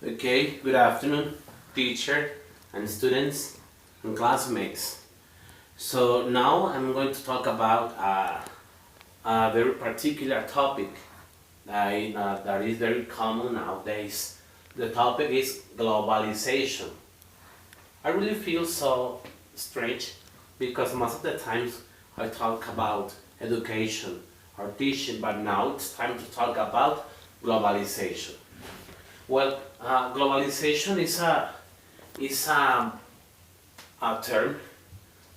Okay, good afternoon, teacher and students and classmates. So now I'm going to talk about a very particular topic that is very common nowadays. The topic is globalization. I really feel so strange because most of the times I talk about education or teaching, but now it's time to talk about globalization. Well, globalization is a term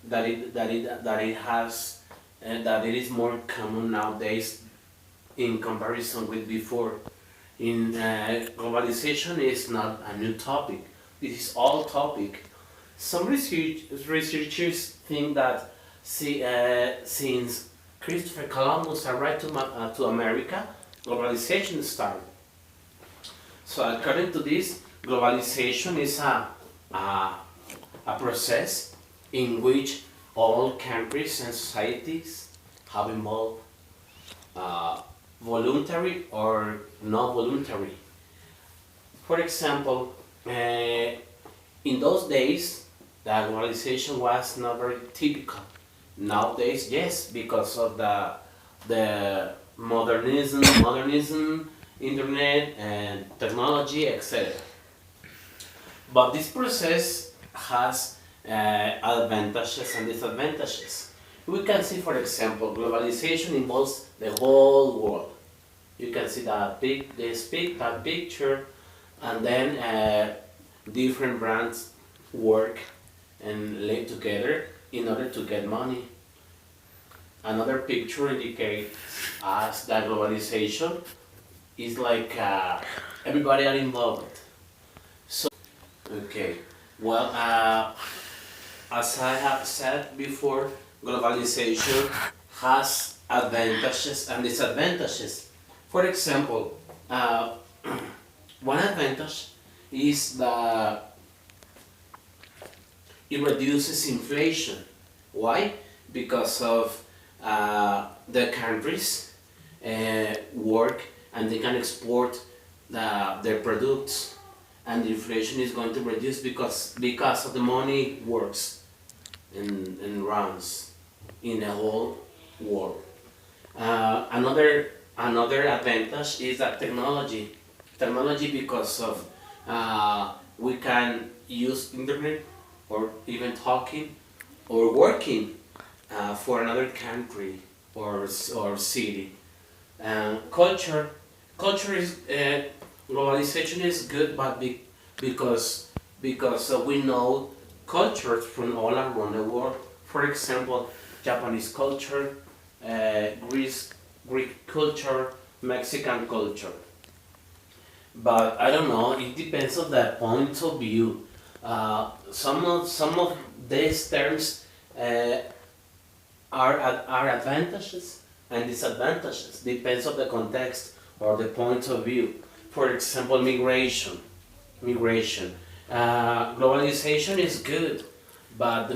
that it has that it is more common nowadays in comparison with before. In globalization is not a new topic. This is old topic. Some researchers think that since Christopher Columbus arrived to America, globalization started. So according to this, globalization is a, a process in which all countries and societies have involved, voluntary or not voluntary. For example, in those days, the globalization was not very typical. Nowadays, yes, because of the modernism, internet, and technology, etc. But this process has advantages and disadvantages. We can see, for example, globalization involves the whole world. You can see that picture, and then different brands work and live together in order to get money. Another picture indicates us that globalization is like everybody are involved. So, okay, well, as I have said before, globalization has advantages and disadvantages. For example, one advantage is that it reduces inflation. Why? Because of the countries work and they can export their products, and the inflation is going to reduce because of the money works and runs in the whole world. Another advantage is that technology because of we can use internet or even talking or working for another country or city. Culture, culture is globalization is good, but because we know cultures from all around the world. For example, Japanese culture, Greek culture, Mexican culture. But I don't know. It depends on the point of view. Some of these terms uh, are advantages and disadvantages. Depends on the context or the point of view. For example, migration. Globalization is good, but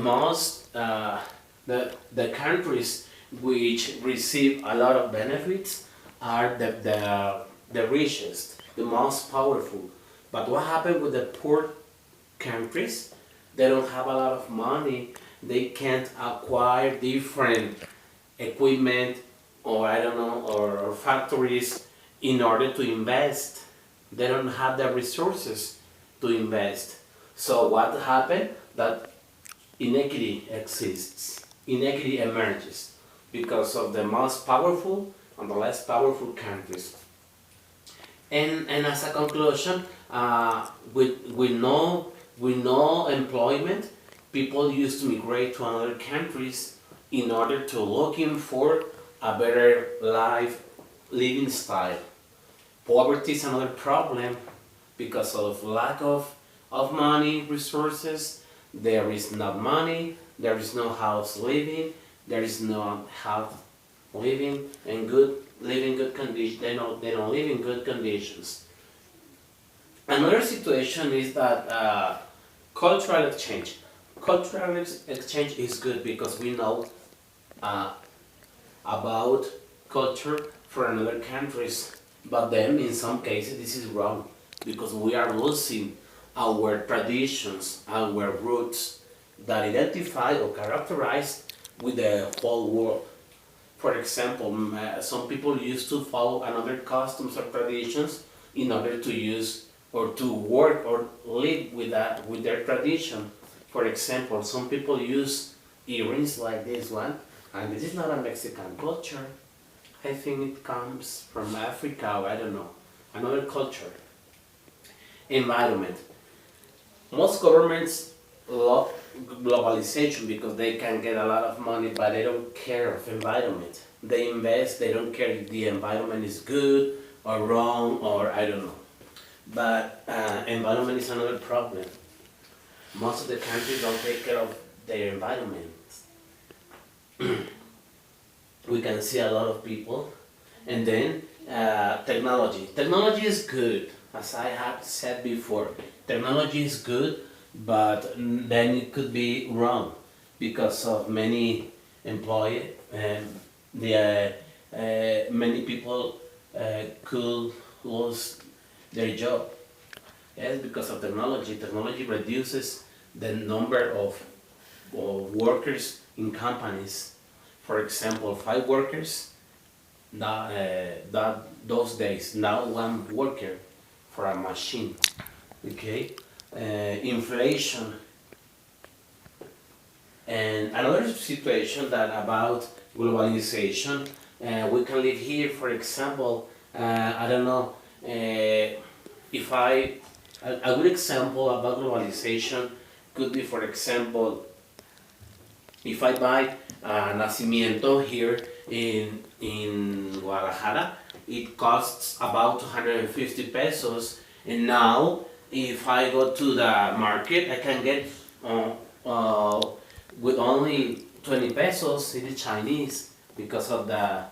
the countries which receive a lot of benefits are the richest, the most powerful. But what happened with the poor countries? They don't have a lot of money. They can't acquire different equipment or I don't know or factories in order to invest. They don't have the resources to invest. So what happened? That inequity exists. Inequity emerges because of the most powerful and the less powerful countries. And as a conclusion, with no employment, people used to migrate to other countries in order to looking for a better life living style. Poverty is another problem because of lack of money, resources. There is not money, there is no house living, there is no health living and good living good condition. They don't live in good conditions. Another situation is that cultural exchange. Cultural exchange is good because we know uh, about culture for another countries. But then in some cases this is wrong because we are losing our traditions, our roots that identify or characterize with the whole world. For example, some people used to follow another customs or traditions in order to use or to work or live with that with their tradition. For example, some people use earrings like this one, and this is not a Mexican culture. I think it comes from Africa, or I don't know, another culture. Environment. Most governments love globalization because they can get a lot of money, but they don't care of environment. They invest, they don't care if the environment is good or wrong or I don't know. But environment is another problem. Most of the countries don't take care of their environment. We can see a lot of people. And then technology. Technology is good, as I have said before. Technology is good, but then it could be wrong because of many employees and many people could lose their job. Yes, because of technology. Technology reduces the number of workers in companies. For example, 5 workers those days, now 1 worker for a machine. Okay, inflation. And another situation that about globalization, we can live here, for example, I don't know, if a good example about globalization could be, for example, if I buy a nacimiento here in Guadalajara, it costs about 250 pesos, and now if I go to the market, I can get with only 20 pesos. It is Chinese because of the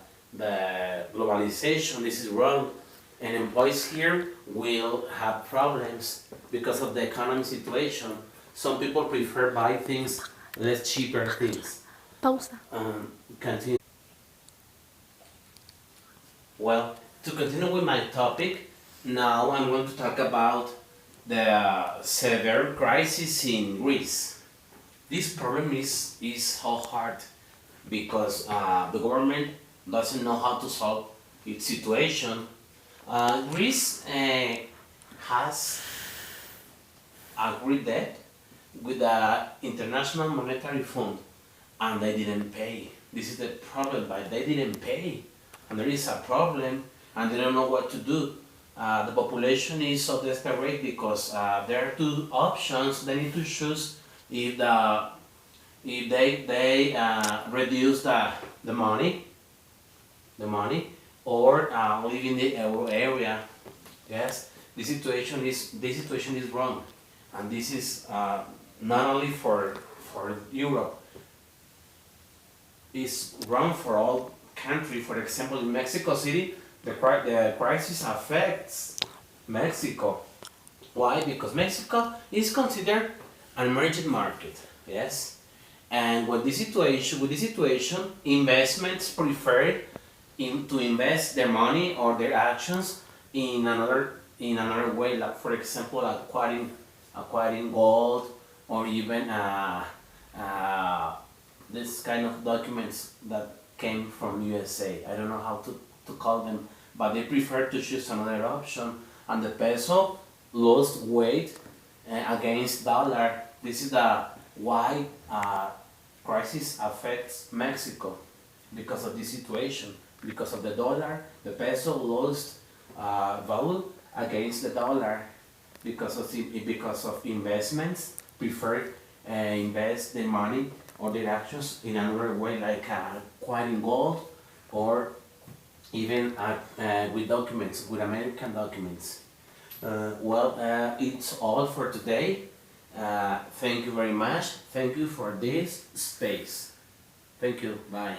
globalization. This is wrong, and employees here will have problems because of the economic situation. Some people prefer buy things less cheaper things. Pausa. Continue. Well, to continue with my topic, now I'm going to talk about the severe crisis in Greece. This problem is so hard because the government doesn't know how to solve its situation. Greece has a great debt with the International Monetary Fund, and they didn't pay. This is the problem, but they didn't pay, and there is a problem, and they don't know what to do. The population is so desperate because there are 2 options. They need to choose if they reduce the money, or live in the euro area. Yes, this situation is wrong, and this is not only for Europe. It's wrong for all countries. For example, in Mexico City, the crisis affects Mexico. Why? Because Mexico is considered an emerging market. Yes, and with this situation, investments prefer to invest their money or their actions in another way. Like, for example, acquiring gold, or even this kind of documents that came from USA. I don't know how to call them, but they prefer to choose another option, and the peso lost weight against dollar. This is the why crisis affects Mexico, because of this situation. Because of the dollar, the peso lost value against the dollar because of investments prefer invest their money or their actions in another way, like acquiring gold, or even with documents, with American documents. It's all for today. Thank you very much. Thank you for this space. Thank you. Bye.